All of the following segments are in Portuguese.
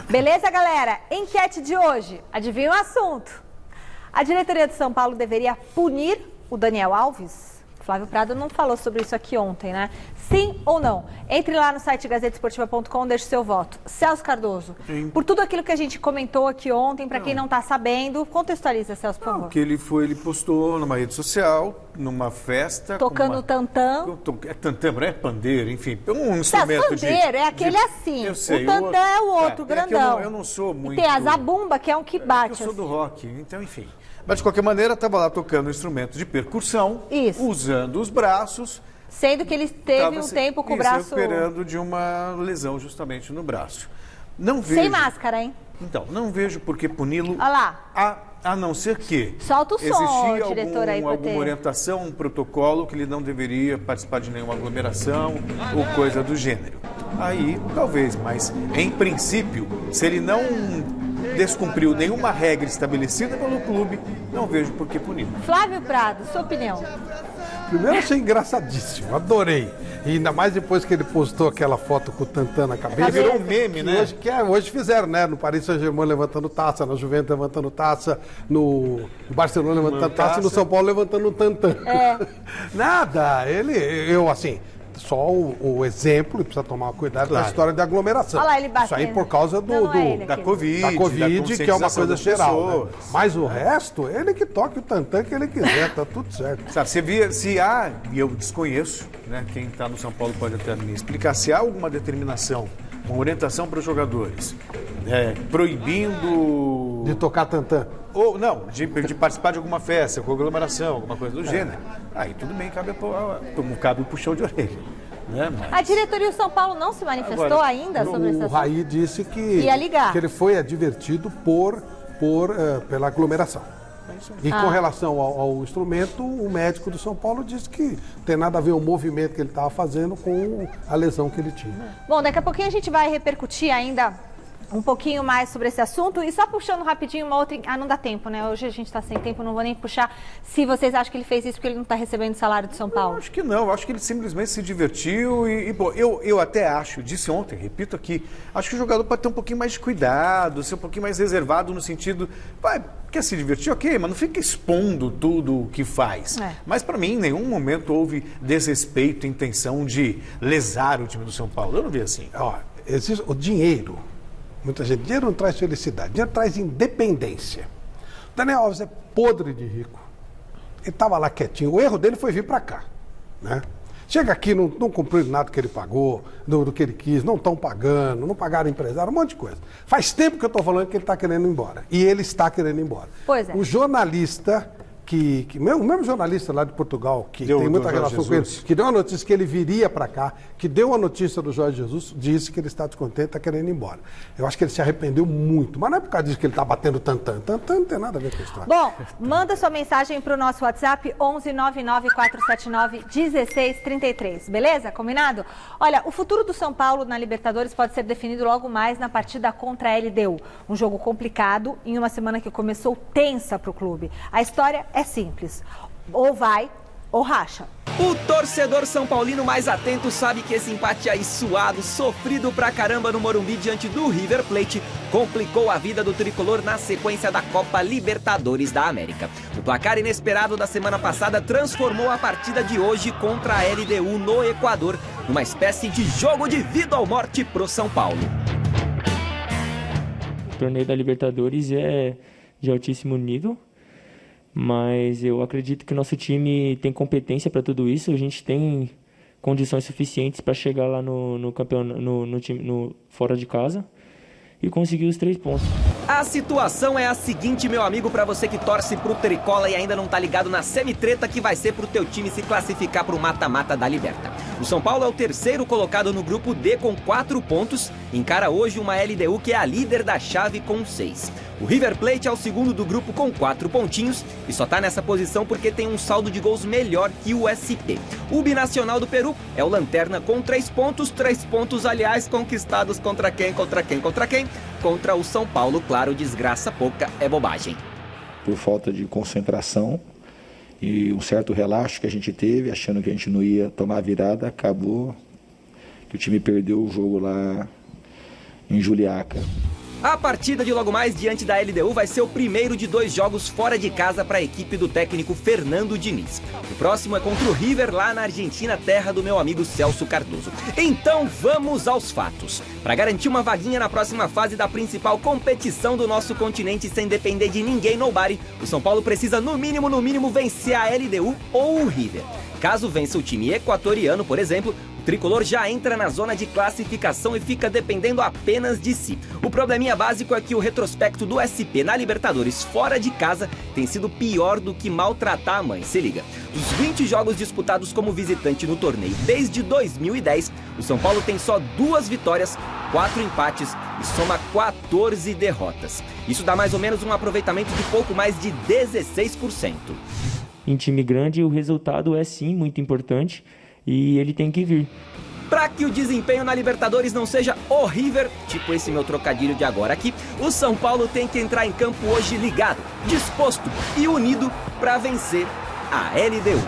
Beleza, galera? Enquete de hoje. Adivinha o assunto? A diretoria do São Paulo deveria punir o Daniel Alves? Flávio Prado não falou sobre isso aqui ontem, né? Sim ou não? Entre lá no site gazetesportiva.com, deixe seu voto. Celso Cardoso, sim, por tudo aquilo que a gente comentou aqui ontem, para quem não está sabendo, contextualiza, Celso, por favor. Que ele postou numa rede social, numa festa... Tocando tantã. É tantã, não é pandeiro, enfim. É um instrumento pandeiro, é aquele assim. Eu sei, o tantã é o outro, grandão. Eu não sou muito... E tem a zabumba, que é um que bate. Eu sou do rock, então, enfim... Mas, de qualquer maneira, estava lá tocando um instrumento de percussão, usando os braços. Sendo que ele teve um tempo com o braço... recuperando de uma lesão justamente no braço. Não vejo... Sem máscara, hein? Então, não vejo por que puni-lo, olha lá, a não ser que... Solta o som, diretor, aí, alguma orientação, um protocolo que ele não deveria participar de nenhuma aglomeração ou coisa do gênero. Aí, talvez, mas, em princípio, se ele não descumpriu nenhuma regra estabelecida pelo clube, não vejo por que punir. Flávio Prado, sua opinião? Primeiro, achei engraçadíssimo, adorei. E ainda mais depois que ele postou aquela foto com o tantã na cabeça. Virou um meme, né? Hoje fizeram, né? No Paris Saint-Germain levantando taça, na Juventus levantando taça, no Barcelona levantando taça e no São Paulo levantando um tantã. Nada, eu assim... Só o exemplo, e precisa tomar cuidado da história de aglomeração. Olha lá, ele batendo. Isso aí por causa da Covid, que é uma coisa geral. Né? Mas o resto, ele que toque o tantã que ele quiser, tá tudo certo. Sabe, se há, e eu desconheço, né, quem está no São Paulo pode até me explicar, se há alguma determinação, uma orientação para os jogadores, proibindo... De tocar tantã. Ou não, de participar de alguma festa, com aglomeração, alguma coisa do gênero. Aí tudo bem, cabe o puxão de orelha. Né? Mas... A diretoria do São Paulo não se manifestou ainda sobre esse assunto? O Raí disse que ele foi advertido pela aglomeração. E com relação ao instrumento, o médico do São Paulo disse que não tem nada a ver o movimento que ele estava fazendo com a lesão que ele tinha. Bom, daqui a pouquinho a gente vai repercutir ainda um pouquinho mais sobre esse assunto. E só puxando rapidinho uma outra... não dá tempo, né? Hoje a gente está sem tempo, não vou nem puxar. Se vocês acham que ele fez isso porque ele não está recebendo salário de São Paulo. Eu acho que não. Eu acho que ele simplesmente se divertiu bom, eu até acho, disse ontem, repito aqui, acho que o jogador pode ter um pouquinho mais de cuidado, ser um pouquinho mais reservado no sentido... quer se divertir? Ok, mas não fica expondo tudo o que faz. Mas para mim, em nenhum momento houve desrespeito, intenção de lesar o time do São Paulo. Eu não vi assim. Existe o dinheiro... Muita gente, dinheiro não traz felicidade, dinheiro traz independência. Daniel Alves é podre de rico. Ele estava lá quietinho. O erro dele foi vir para cá. Né? Chega aqui, não cumpriu nada que ele pagou, do que ele quis, não estão pagando, não pagaram empresário, um monte de coisa. Faz tempo que eu estou falando que ele está querendo ir embora. E ele está querendo ir embora. Pois é. O jornalista... o mesmo jornalista lá de Portugal, que tem muita relação com ele, que deu a notícia que ele viria para cá, que deu a notícia do Jorge Jesus, disse que ele está descontente, está querendo ir embora. Eu acho que ele se arrependeu muito, mas não é por causa disso que ele está batendo tantã. Tantã não tem nada a ver com a história. Bom, manda sua mensagem para o nosso WhatsApp, 11 99 479 1633, beleza? Combinado? Olha, o futuro do São Paulo na Libertadores pode ser definido logo mais na partida contra a LDU. Um jogo complicado, em uma semana que começou tensa para o clube. A história é simples, ou vai ou racha. O torcedor são paulino mais atento sabe que esse empate aí suado, sofrido pra caramba no Morumbi diante do River Plate, complicou a vida do tricolor na sequência da Copa Libertadores da América. O placar inesperado da semana passada transformou a partida de hoje contra a LDU no Equador numa espécie de jogo de vida ou morte pro São Paulo. O torneio da Libertadores é de altíssimo nível. Mas eu acredito que o nosso time tem competência para tudo isso. A gente tem condições suficientes para chegar lá no campeonato, no fora de casa e conseguir os 3 pontos. A situação é a seguinte, meu amigo, para você que torce pro Tricola e ainda não tá ligado na semitreta que vai ser pro teu time se classificar pro mata-mata da Liberta. O São Paulo é o terceiro colocado no grupo D com 4 pontos, encara hoje uma LDU que é a líder da chave com 6. O River Plate é o segundo do grupo com 4 pontinhos e só tá nessa posição porque tem um saldo de gols melhor que o SP. O Binacional do Peru é o lanterna com 3 pontos, aliás, conquistados contra quem? Contra o São Paulo, claro, desgraça pouca é bobagem. Por falta de concentração e um certo relaxo que a gente teve, achando que a gente não ia tomar a virada, acabou que o time perdeu o jogo lá em Juliaca. A partida de logo mais diante da LDU vai ser o primeiro de 2 jogos fora de casa para a equipe do técnico Fernando Diniz. O próximo é contra o River lá na Argentina, terra do meu amigo Celso Cardoso. Então vamos aos fatos. Para garantir uma vaguinha na próxima fase da principal competição do nosso continente sem depender de ninguém nobody, o São Paulo precisa no mínimo vencer a LDU ou o River. Caso vença o time equatoriano, por exemplo, o tricolor já entra na zona de classificação e fica dependendo apenas de si. O probleminha básico é que o retrospecto do SP na Libertadores fora de casa tem sido pior do que maltratar a mãe. Se liga, dos 20 jogos disputados como visitante no torneio desde 2010, o São Paulo tem só 2 vitórias, 4 empates e soma 14 derrotas. Isso dá mais ou menos um aproveitamento de pouco mais de 16%. Em time grande, o resultado é sim muito importante e ele tem que vir. Para que o desempenho na Libertadores não seja o River, tipo esse meu trocadilho de agora aqui, o São Paulo tem que entrar em campo hoje ligado, disposto e unido para vencer a LDU.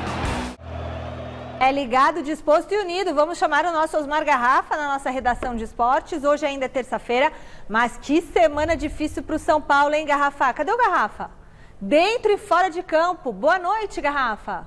É ligado, disposto e unido. Vamos chamar o nosso Osmar Garrafa na nossa redação de esportes. Hoje ainda é terça-feira, mas que semana difícil para o São Paulo, hein, Garrafa? Cadê o Garrafa? Dentro e fora de campo. Boa noite, Garrafa.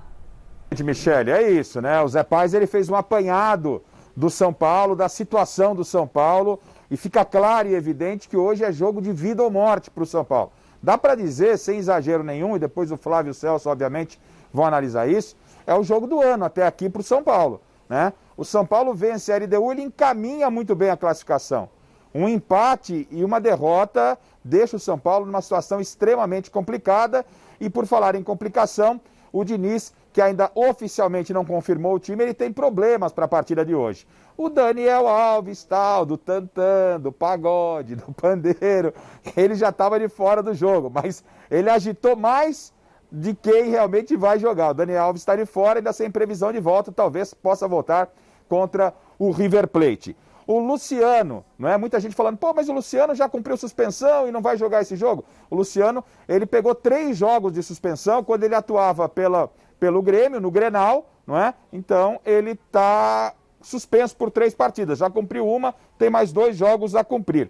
Michele, é isso, né? O Zé Paz, ele fez um apanhado do São Paulo, da situação do São Paulo, e fica claro e evidente que hoje é jogo de vida ou morte para o São Paulo. Dá para dizer, sem exagero nenhum, e depois o Flávio e o Celso, obviamente, vão analisar isso, é o jogo do ano até aqui para o São Paulo, né? O São Paulo vence a LDU, ele encaminha muito bem a classificação. Um empate e uma derrota deixa o São Paulo numa situação extremamente complicada. E por falar em complicação, o Diniz, que ainda oficialmente não confirmou o time, ele tem problemas para a partida de hoje. O Daniel Alves, tal, do tantã, do pagode, do pandeiro, ele já estava de fora do jogo, mas ele agitou mais de quem realmente vai jogar. O Daniel Alves está de fora, ainda sem previsão de volta, talvez possa voltar contra o River Plate. O Luciano, não é? Muita gente falando, pô, mas o Luciano já cumpriu suspensão e não vai jogar esse jogo. O Luciano, ele pegou 3 jogos de suspensão quando ele atuava pelo Grêmio, no Grenal, não é? Então, ele está suspenso por 3 partidas. Já cumpriu uma, tem mais 2 jogos a cumprir.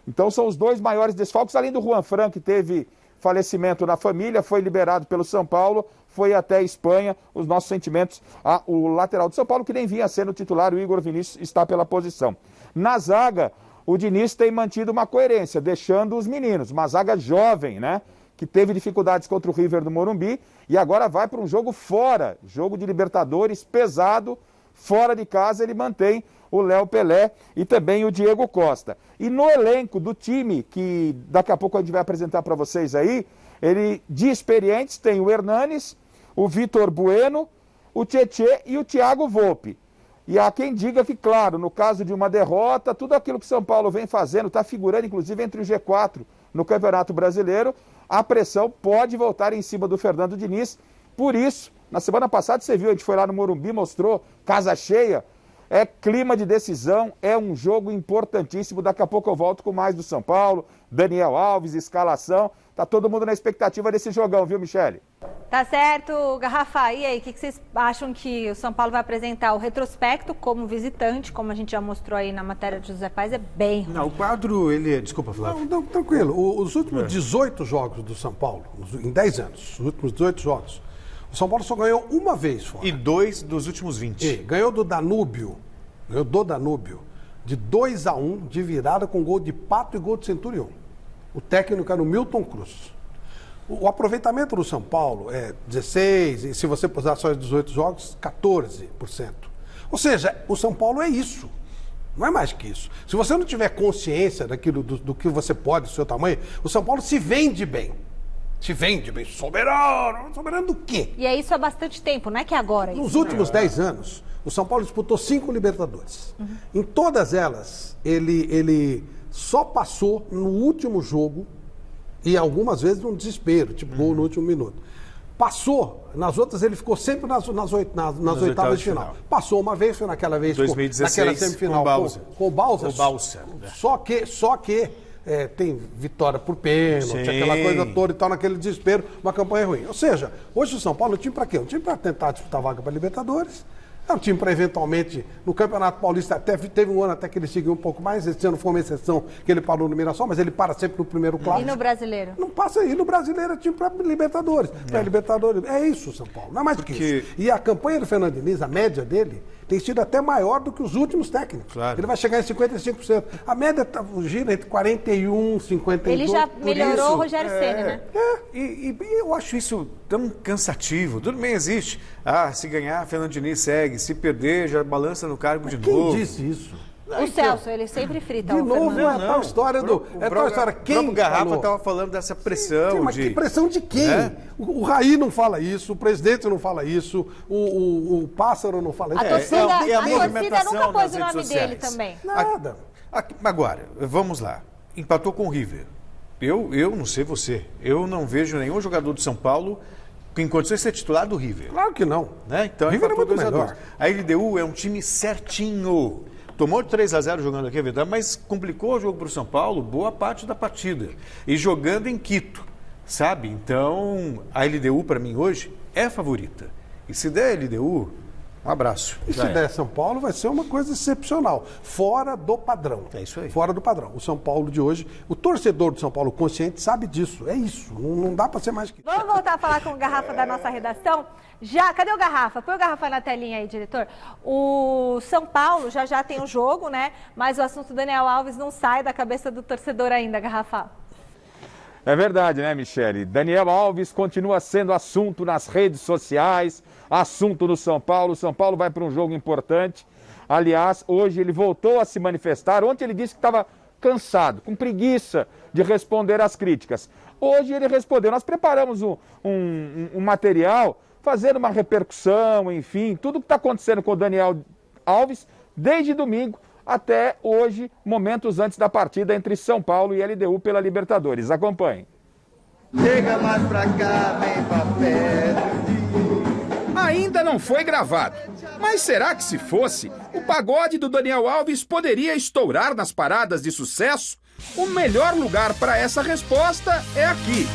Então, são os 2 maiores desfalques, além do Juan Fran, que teve falecimento na família, foi liberado pelo São Paulo, foi até a Espanha. Os nossos sentimentos o lateral do São Paulo, que nem vinha sendo titular, o Igor Vinícius, está pela posição. Na zaga, o Diniz tem mantido uma coerência, deixando os meninos, uma zaga jovem, né? Que teve dificuldades contra o River do Morumbi e agora vai para um jogo fora, jogo de Libertadores pesado, fora de casa. Ele mantém o Léo Pelé e também o Diego Costa. E no elenco do time, que daqui a pouco a gente vai apresentar para vocês aí, ele de experientes tem o Hernanes, o Vitor Bueno, o Tietê e o Thiago Volpi. E há quem diga que, claro, no caso de uma derrota, tudo aquilo que São Paulo vem fazendo, está figurando inclusive entre o G4 no Campeonato Brasileiro, a pressão pode voltar em cima do Fernando Diniz. Por isso, na semana passada você viu, a gente foi lá no Morumbi, mostrou casa cheia. É clima de decisão, é um jogo importantíssimo. Daqui a pouco eu volto com mais do São Paulo, Daniel Alves, escalação. Tá todo mundo na expectativa desse jogão, viu, Michele? Tá certo, Garrafa. E aí, o que vocês acham que o São Paulo vai apresentar? O retrospecto como visitante, como a gente já mostrou aí na matéria de José Paz, é bem ruim. Não, o quadro, ele... Desculpa, Flávio. Não, tranquilo. Os últimos 18 jogos do São Paulo, em 10 anos, os últimos 18 jogos, o São Paulo só ganhou uma vez fora. E 2 dos últimos 20. Ganhou do Danúbio, de 2-1, de virada com gol de Pato e gol de Centurion. O técnico era o Milton Cruz. O aproveitamento do São Paulo é 16%, e se você puser só os 18 jogos, 14%. Ou seja, o São Paulo é isso. Não é mais que isso. Se você não tiver consciência daquilo do que você pode, do seu tamanho, o São Paulo se vende bem. Se vende bem. Soberano. Soberano do quê? E é isso há bastante tempo, não é que agora. Nos últimos 10 anos, o São Paulo disputou 5 Libertadores. Em todas elas, ele só passou no último jogo e algumas vezes num desespero, tipo gol no último minuto. Passou, nas outras ele ficou sempre nas oitavas de final. Passou uma vez, foi naquela vez 2016, naquela semifinal com o Balsa. Só que tem vitória por pênalti, aquela coisa toda e tal, naquele desespero, uma campanha ruim. Ou seja, hoje o São Paulo é um time para quê? Um time para tentar disputar a vaga para Libertadores, É um time para eventualmente, no Campeonato Paulista, até teve um ano até que ele seguiu um pouco mais, esse ano foi uma exceção que ele parou no Mirassol, mas ele para sempre no primeiro clássico. E no Brasileiro? Não passa aí, no Brasileiro é time para Libertadores. Para Libertadores, é isso, São Paulo, não é mais do que isso. E a campanha do Fernando Diniz, a média dele, tem sido até maior do que os últimos técnicos. Claro. Ele vai chegar em 55%. A média gira entre 41, 52%. Ele já melhorou o Rogério Ceni, né? E eu acho isso tão cansativo. Tudo bem, existe. Se ganhar, Fernando Diniz segue. Se perder, já balança no cargo de novo. Quem disse isso? O Celso, ele sempre frita De o novo, Fernando. é tal história do... É tal história, quem o Garrafa falou? estava falando dessa pressão. Sim, mas que pressão de quem? O Raí não fala isso, o presidente não fala isso, o Pássaro não fala isso. A torcida movimentação nunca pôs o nas nome redes dele sociais. também. Nada. Agora, vamos lá. Empatou com o River. Eu não sei você, eu não vejo nenhum jogador de São Paulo em condições de ser titular do River. Claro que não. Né? Então, O River é empatou muito 2 a 2. melhor. A LDU é um time certinho. Tomou de 3-0 jogando aqui, é verdade, mas complicou o jogo para o São Paulo boa parte da partida. E jogando em Quito, sabe? Então, a LDU, para mim, hoje, é favorita. E se der a LDU, um abraço. E se der São Paulo, vai ser uma coisa excepcional. Fora do padrão. É isso aí. Fora do padrão. O São Paulo de hoje, o torcedor do São Paulo consciente sabe disso. É isso. Não dá para ser mais que isso. Vamos voltar a falar com o Garrafa da nossa redação? Cadê o Garrafa? Põe o Garrafa na telinha aí, diretor. O São Paulo já tem um jogo, né? Mas o assunto Daniel Alves não sai da cabeça do torcedor ainda, Garrafa. É verdade, né, Michele? Daniel Alves continua sendo assunto nas redes sociais, assunto no São Paulo. O São Paulo vai para um jogo importante. Aliás, hoje ele voltou a se manifestar. Ontem ele disse que estava cansado, com preguiça de responder às críticas. Hoje ele respondeu. Nós preparamos um material fazendo uma repercussão, enfim, tudo que está acontecendo com o Daniel Alves desde domingo até hoje, momentos antes da partida entre São Paulo e LDU pela Libertadores. Acompanhe. Chega mais pra cá, vem pra perto. Ainda não foi gravado, mas será que se fosse, o pagode do Daniel Alves poderia estourar nas paradas de sucesso? O melhor lugar para essa resposta é aqui.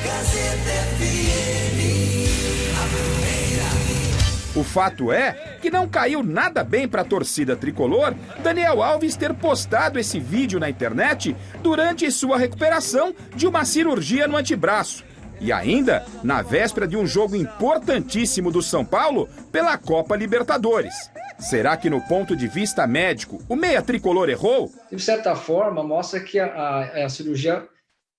O fato é que não caiu nada bem para a torcida tricolor Daniel Alves ter postado esse vídeo na internet durante sua recuperação de uma cirurgia no antebraço. E ainda na véspera de um jogo importantíssimo do São Paulo pela Copa Libertadores. Será que no ponto de vista médico o meia tricolor errou? De certa forma, mostra que a cirurgia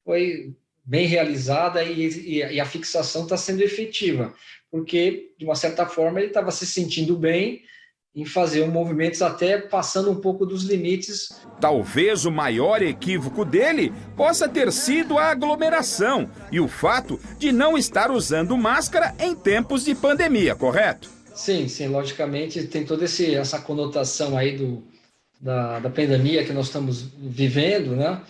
foi bem realizada e a fixação está sendo efetiva. Porque, de uma certa forma, ele estava se sentindo bem em fazer movimentos até passando um pouco dos limites. Talvez o maior equívoco dele possa ter sido a aglomeração e o fato de não estar usando máscara em tempos de pandemia, correto? Sim, logicamente tem toda essa conotação aí da pandemia que nós estamos vivendo, né?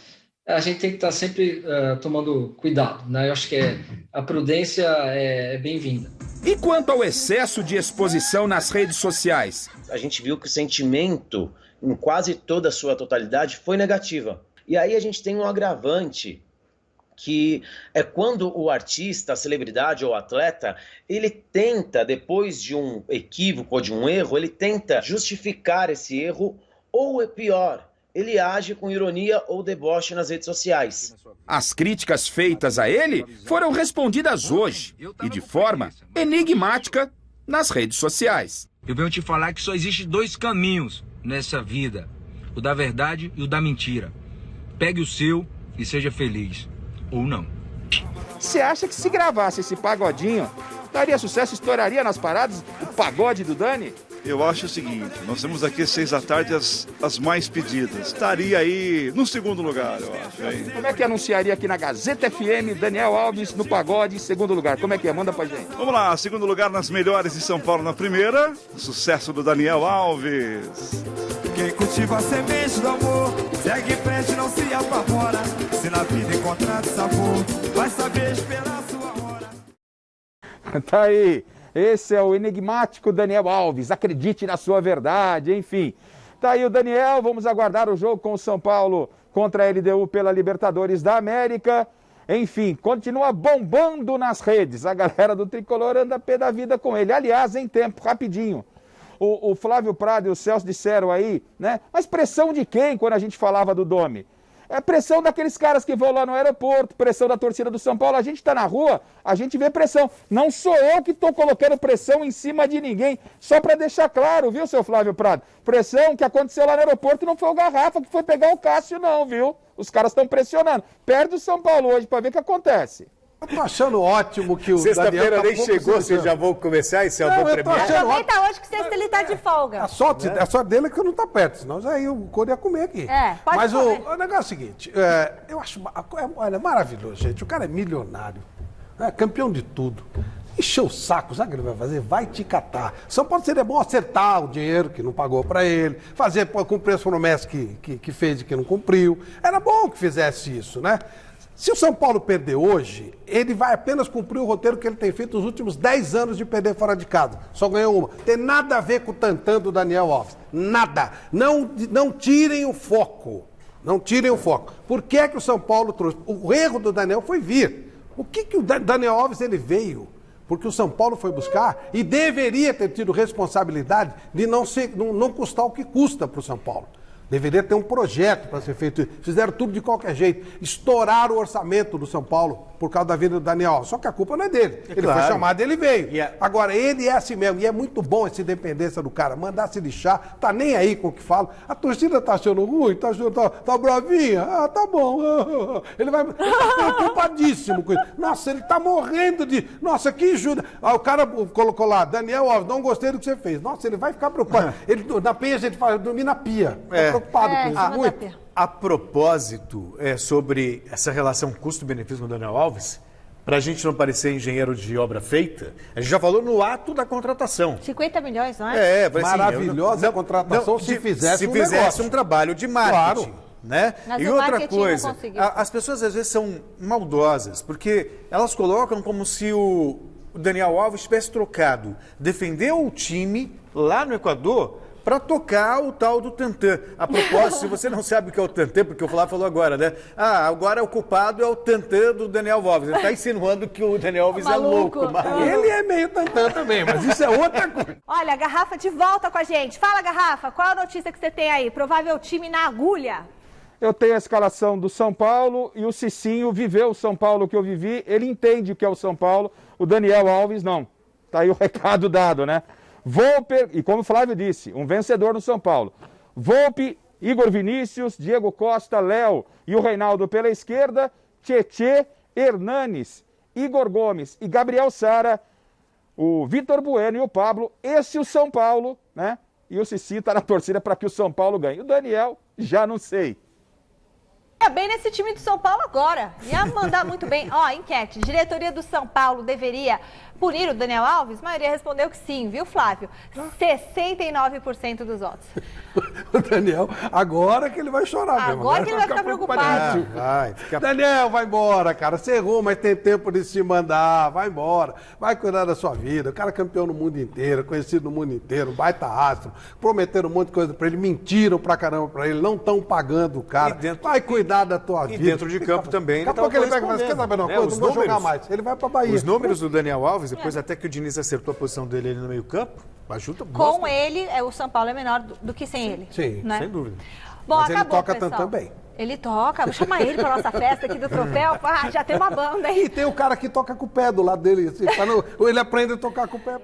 A gente tem que estar sempre tomando cuidado, né? Eu acho que a prudência é bem-vinda. E quanto ao excesso de exposição nas redes sociais? A gente viu que o sentimento, em quase toda a sua totalidade, foi negativa. E aí a gente tem um agravante, que é quando o artista, a celebridade ou o atleta, ele tenta, depois de um equívoco ou de um erro, ele tenta justificar esse erro, ou é pior, ele age com ironia ou deboche nas redes sociais. As críticas feitas a ele foram respondidas hoje e de forma enigmática nas redes sociais. Eu venho te falar que só existe 2 caminhos nessa vida, o da verdade e o da mentira. Pegue o seu e seja feliz, ou não. Você acha que se gravasse esse pagodinho, daria sucesso, estouraria nas paradas o pagode do Dani? Eu acho o seguinte, nós temos aqui às 6 da tarde as mais pedidas. Estaria aí no segundo lugar, eu acho. Aí. Como é que anunciaria aqui na Gazeta FM, Daniel Alves no pagode, segundo lugar? Como é que é? Manda pra gente. Vamos lá, segundo lugar nas melhores de São Paulo na primeira. Sucesso do Daniel Alves. Quem cultiva a semente do amor, segue em frente, não se apavora. Se na vida encontrar sabor, vai saber esperar a sua hora. Tá aí. Esse é o enigmático Daniel Alves, acredite na sua verdade, enfim. Tá aí o Daniel, vamos aguardar o jogo com o São Paulo contra a LDU pela Libertadores da América. Enfim, continua bombando nas redes, a galera do Tricolor anda pé da vida com ele. Aliás, em tempo, rapidinho, o Flávio Prado e o Celso disseram aí, né? Mas pressão de quem quando a gente falava do Domi? É pressão daqueles caras que vão lá no aeroporto, pressão da torcida do São Paulo. A gente está na rua, a gente vê pressão. Não sou eu que estou colocando pressão em cima de ninguém. Só para deixar claro, viu, seu Flávio Prado? Pressão que aconteceu lá no aeroporto não foi o Garrafa que foi pegar o Cássio, não, viu? Os caras estão pressionando. Perde o São Paulo hoje para ver o que acontece. Eu tô achando ótimo que o Sexta-feira nem chegou, vocês já vão começar esse é o bom premiado. Aproveita hoje que sexta ele tá de folga. A sorte dele é que eu não tá perto, senão já o Coro ia comer aqui. Pode Mas comer. o negócio é o seguinte, eu acho olha, maravilhoso, gente. O cara é milionário, campeão de tudo. Encheu o saco, sabe o que ele vai fazer? Vai te catar. São Paulo seria bom acertar o dinheiro que não pagou para ele, fazer cumprir as promessas que fez e que não cumpriu. Era bom que fizesse isso, né? Se o São Paulo perder hoje, ele vai apenas cumprir o roteiro que ele tem feito nos últimos 10 anos de perder fora de casa. Só ganhou uma. Tem nada a ver com o tantã do Daniel Alves. Nada. Não tirem o foco. Não tirem o foco. Por que é que o São Paulo trouxe? O erro do Daniel foi vir. O que o Daniel Alves ele veio? Porque o São Paulo foi buscar e deveria ter tido responsabilidade de não custar o que custa para o São Paulo. Deveria ter um projeto para ser feito. Fizeram tudo de qualquer jeito. Estouraram o orçamento do São Paulo por causa da vinda do Daniel. Só que a culpa não é dele. Ele foi chamado e ele veio. Agora, ele é assim mesmo. E é muito bom essa independência do cara. Mandar se lixar. Tá nem aí com o que fala. A torcida tá achando ruim, tá bravinha. Ah, tá bom. Ele tá preocupadíssimo com isso. Nossa, ele tá morrendo de... Nossa, que ajuda. O cara colocou lá, Daniel Alves, não gostei do que você fez. Nossa, ele vai ficar preocupado. Ele, na penha, a gente fala, dormir na pia. Preocupado com isso. Muito. A propósito, sobre essa relação custo-benefício com o Daniel Alves, para a gente não parecer engenheiro de obra feita, a gente já falou no ato da contratação. 50 milhões, não é? Maravilhosa a contratação se fizesse um trabalho de marketing. Claro. Né? Mas e outra coisa, as pessoas às vezes são maldosas, porque elas colocam como se o Daniel Alves tivesse trocado, defendeu o time lá no Equador para tocar o tal do tantã. A propósito, se você não sabe o que é o tantã, porque o Flávio falou agora, né? Agora o culpado é o tantã do Daniel Alves. Ele está insinuando que o Daniel Alves é louco. Ele é meio tantã também, mas isso é outra coisa. Olha, a Garrafa de volta com a gente. Fala, Garrafa, qual a notícia que você tem aí? Provável time na agulha. Eu tenho a escalação do São Paulo e o Cicinho viveu o São Paulo que eu vivi. Ele entende o que é o São Paulo. O Daniel Alves não. Tá aí o recado dado, né? Volpe, e como o Flávio disse, um vencedor no São Paulo. Volpe, Igor Vinícius, Diego Costa, Léo e o Reinaldo pela esquerda, Tietê, Hernanes, Igor Gomes e Gabriel Sara, o Vitor Bueno e o Pablo. Esse é o São Paulo, né? E o Cici está na torcida para que o São Paulo ganhe. O Daniel, já não sei. Ia bem nesse time do São Paulo agora. Ia mandar muito bem. Enquete. Diretoria do São Paulo deveria punir o Daniel Alves? A maioria respondeu que sim, viu, Flávio? 69% dos votos. O Daniel, agora que ele vai chorar mesmo. Agora que ele vai ficar preocupado. Daniel, vai embora, cara. Você errou, mas tem tempo de se mandar. Vai embora. Vai cuidar da sua vida. O cara é campeão no mundo inteiro, conhecido no mundo inteiro, baita astro. Prometeram um monte de coisa pra ele, mentiram pra caramba pra ele, não estão pagando o cara. Vai cuidar da tua vida. E dentro de campo também. Daqui a pouco ele pega e fala, quer saber uma coisa? Não vou jogar mais. Ele vai pra Bahia. Os números do Daniel Alves, depois até que o Diniz acertou a posição dele ali no meio campo, ajuda. Com ele, o São Paulo é menor do que sem ele. Sim, né? sem dúvida. Bom, mas acabou, ele toca pessoal. também. Ele toca, vou chamar ele pra nossa festa aqui do troféu. Já tem uma banda aí. E tem o cara que toca com o pé do lado dele, assim, ele aprende a tocar com o pé.